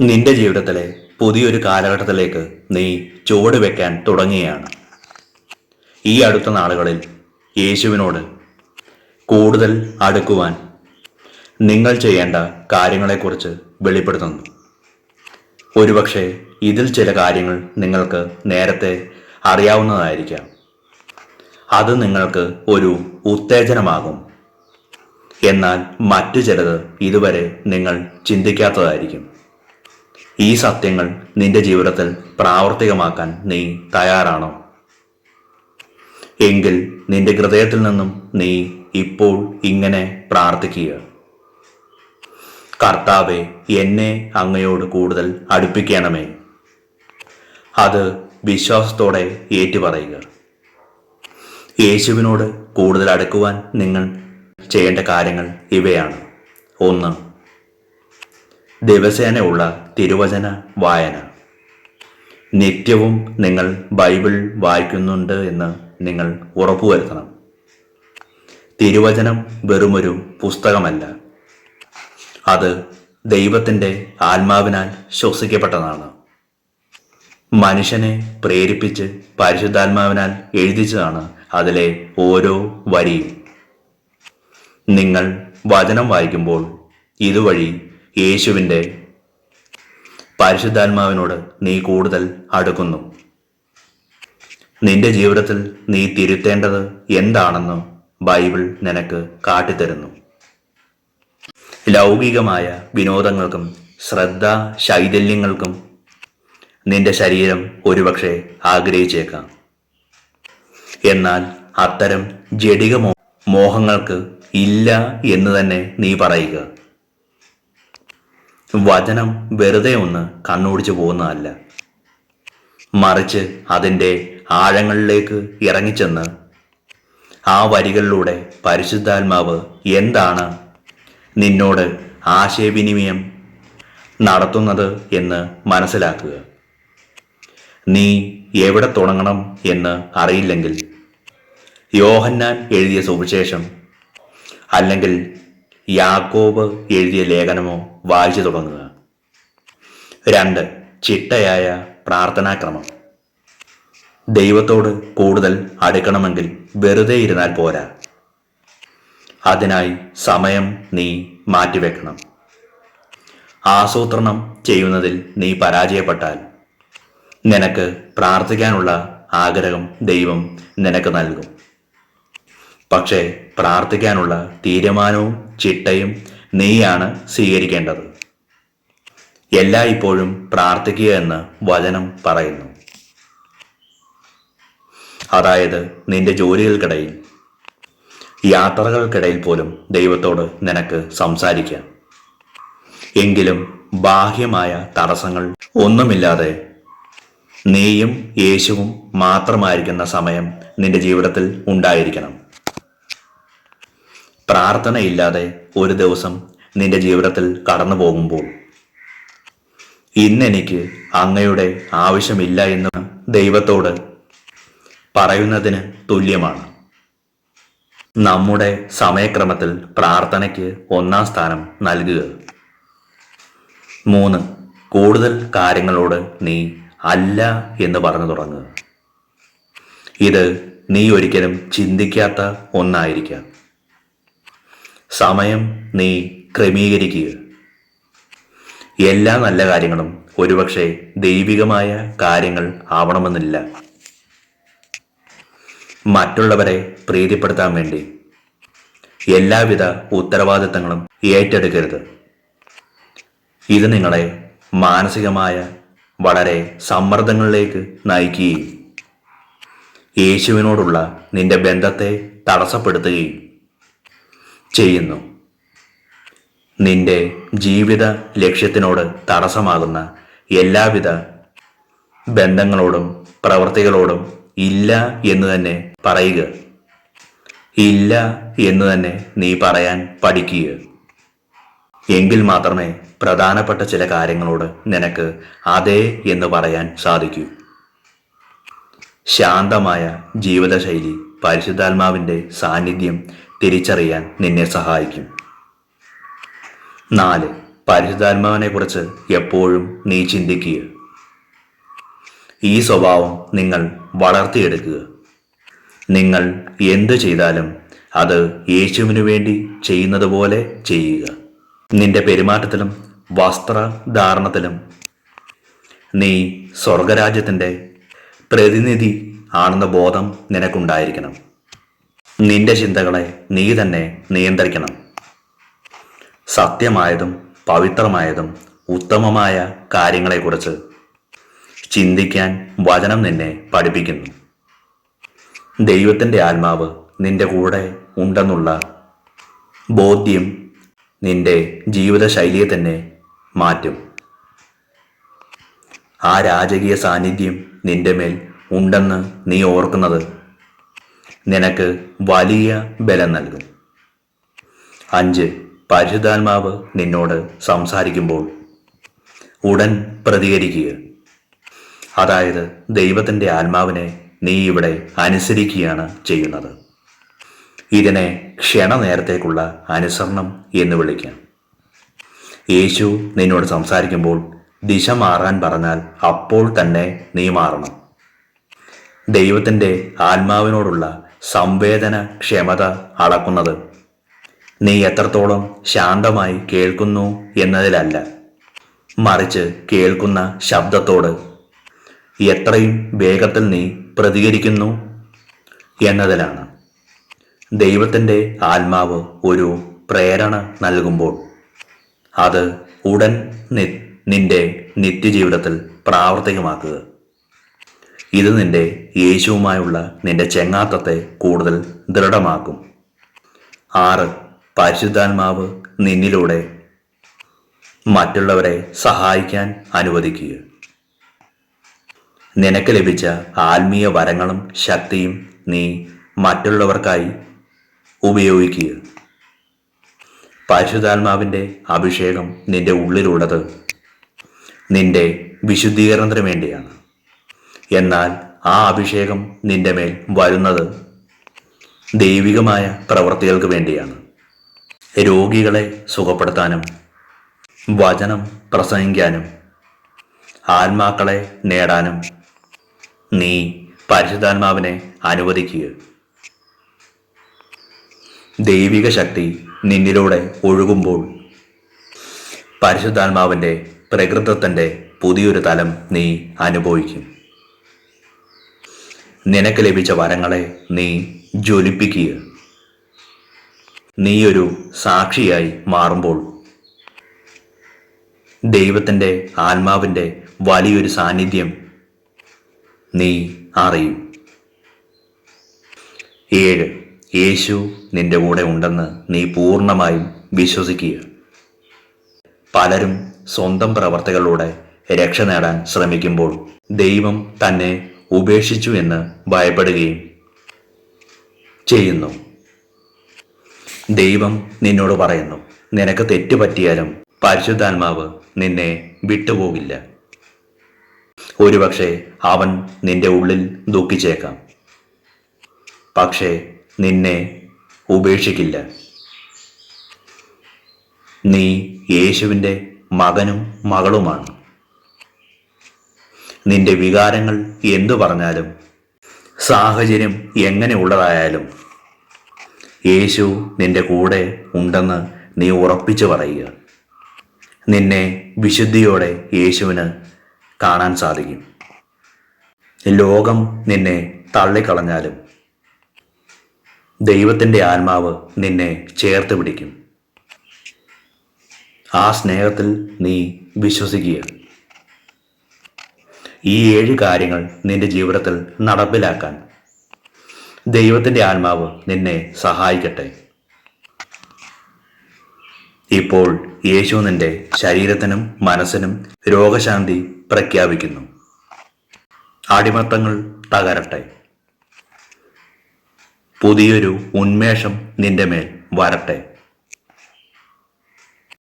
നിന്റെ ജീവിതത്തിലെ പുതിയൊരു കാലഘട്ടത്തിലേക്ക് നീ ചുവട് വെക്കാൻ തുടങ്ങുകയാണ്. ഈ അടുത്ത നാളുകളിൽ യേശുവിനോട് കൂടുതൽ അടുക്കുവാൻ നിങ്ങൾ ചെയ്യേണ്ട കാര്യങ്ങളെക്കുറിച്ച് വെളിപ്പെടുത്തുന്നു. ഒരുപക്ഷെ ഇതിൽ ചില കാര്യങ്ങൾ നിങ്ങൾക്ക് നേരത്തെ അറിയാവുന്നതായിരിക്കാം. അത് നിങ്ങൾക്ക് ഒരു ഉത്തേജനമാകും. എന്നാൽ മറ്റു ചിലത് ഇതുവരെ നിങ്ങൾ ചിന്തിക്കാത്തതായിരിക്കും. ഈ സത്യങ്ങൾ നിന്റെ ജീവിതത്തിൽ പ്രാവർത്തികമാക്കാൻ നീ തയ്യാറാണോ? എങ്കിൽ നിന്റെ ഹൃദയത്തിൽ നിന്നും നീ ഇപ്പോൾ ഇങ്ങനെ പ്രാർത്ഥിക്കുക: കർത്താവേ, എന്നെ അങ്ങയോട് കൂടുതൽ അടുപ്പിക്കണമേ. അത് വിശ്വാസത്തോടെ ഏറ്റുപറയുക. യേശുവിനോട് കൂടുതൽ അടുക്കുവാൻ നിങ്ങൾ ചെയ്യേണ്ട കാര്യങ്ങൾ ഇവയാണ്. 1. ദിവസേനയുള്ള തിരുവചന വായന. നിത്യവും നിങ്ങൾ ബൈബിൾ വായിക്കുന്നുണ്ട് എന്ന് നിങ്ങൾ ഉറപ്പുവരുത്തണം. തിരുവചനം വെറുമൊരു പുസ്തകമല്ല, അത് ദൈവത്തിൻ്റെ ആത്മാവിനാൽ ശ്വസിക്കപ്പെട്ടതാണ്. മനുഷ്യനെ പ്രേരിപ്പിച്ച് പരിശുദ്ധാത്മാവിനാൽ എഴുതിച്ചതാണ് അതിലെ ഓരോ വരിയും. നിങ്ങൾ വചനം വായിക്കുമ്പോൾ ഇതുവഴി യേശുവിൻ്റെ പരിശുദ്ധാത്മാവിനോട് നീ കൂടുതൽ അടുക്കുന്നു. നിന്റെ ജീവിതത്തിൽ നീ തിരുത്തേണ്ടത് എന്താണെന്ന് ബൈബിൾ നിനക്ക് കാട്ടിത്തരുന്നു. ലൗകികമായ വിനോദങ്ങൾക്കും ശ്രദ്ധ ശൈഥല്യങ്ങൾക്കും നിന്റെ ശരീരം ഒരുപക്ഷെ ആഗ്രഹിച്ചേക്കാം. എന്നാൽ അത്തരം ജഡിക മോഹങ്ങൾക്ക് ഇല്ല എന്ന് തന്നെ നീ പറയുക. വചനം വെറുതെ ഒന്ന് കണ്ണോടിച്ചു പോകുന്നതല്ല, മറിച്ച് അതിൻ്റെ ആഴങ്ങളിലേക്ക് ഇറങ്ങിച്ചെന്ന് ആ വരികളിലൂടെ പരിശുദ്ധാത്മാവ് എന്താണ് നിന്നോട് ആശയവിനിമയം നടത്തുന്നത് എന്ന് മനസ്സിലാക്കുക. നീ എവിടെ തുടങ്ങണം എന്ന് അറിയില്ലെങ്കിൽ യോഹന്നാൻ എഴുതിയ സുവിശേഷം അല്ലെങ്കിൽ യാക്കോബ് എഴുതിയ ലേഖനമോ വായിച്ചു തുടങ്ങുക. 2. ചിട്ടയായ പ്രാർത്ഥനാക്രമം. ദൈവത്തോട് കൂടുതൽ അടുക്കണമെങ്കിൽ വെറുതെ ഇരുന്നാൽ പോരാ. അതിനായി സമയം നീ മാറ്റിവെക്കണം. ആസൂത്രണം ചെയ്യുന്നതിൽ നീ പരാജയപ്പെട്ടാൽ നിനക്ക് പ്രാർത്ഥിക്കാനുള്ള ആഗ്രഹം ദൈവം നിനക്ക് നൽകും. പക്ഷേ പ്രാർത്ഥിക്കാനുള്ള തീരുമാനവും ചിട്ടയും നീയാണ് സ്വീകരിക്കേണ്ടത്. എല്ലായ്പ്പോഴും പ്രാർത്ഥിക്കുക എന്ന് വചനം പറയുന്നു. അതായത് നിന്റെ ജോലികൾക്കിടയിൽ, യാത്രകൾക്കിടയിൽ പോലും ദൈവത്തോട് നിനക്ക് സംസാരിക്കാം. എങ്കിലും ബാഹ്യമായ തടസ്സങ്ങൾ ഒന്നുമില്ലാതെ നീയും യേശുവും മാത്രമായിരിക്കുന്ന സമയം നിന്റെ ജീവിതത്തിൽ ഉണ്ടായിരിക്കണം. പ്രാർത്ഥനയില്ലാതെ ഒരു ദിവസം നിന്റെ ജീവിതത്തിൽ കടന്നു പോകുമ്പോൾ ഇന്നെനിക്ക് അങ്ങയുടെ ആവശ്യമില്ല എന്ന് ദൈവത്തോട് പറയുന്നതിന് തുല്യമാണ്. നമ്മുടെ സമയക്രമത്തിൽ പ്രാർത്ഥനയ്ക്ക് 1-ാം സ്ഥാനം നൽകുക. 3. കൂടുതൽ കാര്യങ്ങളോട് നീ അല്ല എന്ന് പറഞ്ഞു തുടങ്ങുക. ഇത് നീ ഒരിക്കലും ചിന്തിക്കാത്ത ഒന്നായിരിക്കാം. സമയം നീ ക്രമീകരിക്കുക. എല്ലാ നല്ല കാര്യങ്ങളും ഒരുപക്ഷെ ദൈവികമായ കാര്യങ്ങൾ ആവണമെന്നില്ല. മറ്റുള്ളവരെ പ്രീതിപ്പെടുത്താൻ വേണ്ടി എല്ലാവിധ ഉത്തരവാദിത്തങ്ങളും ഏറ്റെടുക്കരുത്. ഇത് നിങ്ങളെ മാനസികമായ വളരെ സമ്മർദ്ദങ്ങളിലേക്ക് നയിക്കുകയും യേശുവിനോടുള്ള നിന്റെ ബന്ധത്തെ തടസ്സപ്പെടുത്തുകയും ചെയ്യുന്നു. നിന്റെ ജീവിത ലക്ഷ്യത്തിനോട് തടസ്സമാകുന്ന എല്ലാവിധ ബന്ധങ്ങളോടും പ്രവൃത്തികളോടും ഇല്ല എന്ന് തന്നെ പറയുക. ഇല്ല എന്ന് തന്നെ നീ പറയാൻ പഠിക്കുക. എങ്കിൽ മാത്രമേ പ്രധാനപ്പെട്ട ചില കാര്യങ്ങളോട് നിനക്ക് അതെ എന്ന് പറയാൻ സാധിക്കൂ. ശാന്തമായ ജീവിതശൈലി പരിശുദ്ധാത്മാവിൻ്റെ സാന്നിധ്യം തിരിച്ചറിയാൻ നിന്നെ സഹായിക്കും. 4. പരിശുദ്ധാത്മാവിനെ കുറിച്ച് എപ്പോഴും നീ ചിന്തിക്കുക. ഈ സ്വഭാവം നിങ്ങൾ വളർത്തിയെടുക്കുക. നിങ്ങൾ എന്തു ചെയ്താലും അത് യേശുവിനു വേണ്ടി ചെയ്യുന്നത് പോലെ ചെയ്യുക. നിന്റെ പെരുമാറ്റത്തിലും വസ്ത്രധാരണത്തിലും നീ സ്വർഗരാജ്യത്തിൻ്റെ പ്രതിനിധി ആണെന്ന ബോധം നിനക്കുണ്ടായിരിക്കണം. നിന്റെ ചിന്തകളെ നീ തന്നെ നിയന്ത്രിക്കണം. സത്യമായതും പവിത്രമായതും ഉത്തമമായ കാര്യങ്ങളെക്കുറിച്ച് ചിന്തിക്കാൻ വചനം നിന്നെ പഠിപ്പിക്കുന്നു. ദൈവത്തിൻ്റെ ആത്മാവ് നിന്റെ കൂടെ ഉണ്ടെന്നുള്ള ബോധ്യം നിന്റെ ജീവിതശൈലിയെ തന്നെ മാറ്റും. ആ രാജകീയ സാന്നിധ്യം നിന്റെ മേൽ ഉണ്ടെന്ന് നീ ഓർക്കുന്നത് നിനക്ക് വലിയ ബലം നൽകും. 5. പരിശുദ്ധാത്മാവ് നിന്നോട് സംസാരിക്കുമ്പോൾ ഉടൻ പ്രതികരിക്കുക. അതായത് ദൈവത്തിൻ്റെ ആത്മാവിനെ നീ ഇവിടെ അനുസരിക്കുകയാണ് ചെയ്യുന്നത്. ഇതിനെ ക്ഷണനേരത്തേക്കുള്ള അനുസരണം എന്ന് വിളിക്കാം. യേശു നിന്നോട് സംസാരിക്കുമ്പോൾ ദിശ മാറാൻ പറഞ്ഞാൽ അപ്പോൾ തന്നെ നീ മാറണം. ദൈവത്തിൻ്റെ ആത്മാവിനോടുള്ള സംവേദന ക്ഷമത അളക്കുന്നത് നീ എത്രത്തോളം ശാന്തമായി കേൾക്കുന്നു എന്നതിലല്ല, മറിച്ച് കേൾക്കുന്ന ശബ്ദത്തോട് എത്രയും വേഗത്തിൽ നീ പ്രതികരിക്കുന്നു എന്നതിലാണ്. ദൈവത്തിൻ്റെ ആത്മാവ് ഒരു പ്രേരണ നൽകുമ്പോൾ അത് ഉടൻ നിന്റെ നിത്യജീവിതത്തിൽ പ്രാവർത്തികമാക്കുക. ഇത് നിന്റെ യേശുവുമായുള്ള നിന്റെ ചെങ്ങാത്തത്തെ കൂടുതൽ ദൃഢമാക്കും. 6. പരിശുദ്ധാത്മാവ് നിന്നിലൂടെ മറ്റുള്ളവരെ സഹായിക്കാൻ അനുവദിക്കുക. നിനക്ക് ലഭിച്ച ആത്മീയ വരങ്ങളും ശക്തിയും നീ മറ്റുള്ളവർക്കായി ഉപയോഗിക്കുക. പരിശുദ്ധാത്മാവിൻ്റെ അഭിഷേകം നിന്റെ ഉള്ളിലുള്ളത് നിന്റെ വിശുദ്ധീകരണത്തിന് വേണ്ടിയാണ്. എന്നാൽ ആ അഭിഷേകം നിന്റെ മേൽ വരുന്നത് ദൈവികമായ പ്രവൃത്തികൾക്ക് വേണ്ടിയാണ്. രോഗികളെ സുഖപ്പെടുത്താനും വചനം പ്രസംഗിക്കാനും ആത്മാക്കളെ നേടാനും നീ പരിശുദ്ധാത്മാവിനെ അനുവദിക്കുക. ദൈവിക ശക്തി നിന്നിലൂടെ ഒഴുകുമ്പോൾ പരിശുദ്ധാത്മാവിൻ്റെ പ്രകൃതത്തിൻ്റെ പുതിയൊരു തലം നീ അനുഭവിക്കും. നിനക്ക് ലഭിച്ച വരങ്ങളെ നീ ജ്വലിപ്പിക്കുക. നീ ഒരു സാക്ഷിയായി മാറുമ്പോൾ ദൈവത്തിൻ്റെ ആത്മാവിൻ്റെ വലിയൊരു സാന്നിധ്യം നീ അറിയും. 7. യേശു നിന്റെ കൂടെ ഉണ്ടെന്ന് നീ പൂർണ്ണമായും വിശ്വസിക്കുക. പലരും സ്വന്തം പ്രവർത്തികളിലൂടെ രക്ഷ നേടാൻ ശ്രമിക്കുമ്പോൾ ദൈവം തന്നെ ഉപേക്ഷിച്ചു എന്ന് ഭയപ്പെടുകയും ചെയ്യുന്നു. ദൈവം നിന്നോട് പറയുന്നു, നിനക്ക് തെറ്റുപറ്റിയാലും പരിശുദ്ധാത്മാവ് നിന്നെ വിട്ടുപോകില്ല. ഒരുപക്ഷെ അവൻ നിന്റെ ഉള്ളിൽ ദുഃഖിച്ചേക്കാം, പക്ഷേ നിന്നെ ഉപേക്ഷിക്കില്ല. നീ യേശുവിൻ്റെ മകനും മകളുമാണ്. നിന്റെ വികാരങ്ങൾ എന്തു പറഞ്ഞാലും സാഹചര്യം എങ്ങനെയുള്ളതായാലും യേശു നിന്റെ കൂടെ ഉണ്ടെന്ന് നീ ഉറപ്പിച്ചു പറയുക. നിന്നെ വിശുദ്ധിയോടെ യേശുവിന് കാണാൻ സാധിക്കും. ലോകം നിന്നെ തള്ളിക്കളഞ്ഞാലും ദൈവത്തിൻ്റെ ആത്മാവ് നിന്നെ ചേർത്ത് പിടിക്കും. ആ സ്നേഹത്തിൽ നീ വിശ്വസിക്കുക. ഈ 7 കാര്യങ്ങൾ നിന്റെ ജീവിതത്തിൽ നടപ്പിലാക്കാൻ ദൈവത്തിൻ്റെ ആത്മാവ് നിന്നെ സഹായിക്കട്ടെ. ഇപ്പോൾ യേശു നിന്റെ ശരീരത്തിനും മനസ്സിനും രോഗശാന്തി പ്രഖ്യാപിക്കുന്നു. അടിമത്തങ്ങൾ തകരട്ടെ. പുതിയൊരു ഉന്മേഷം നിന്റെ മേൽ വരട്ടെ.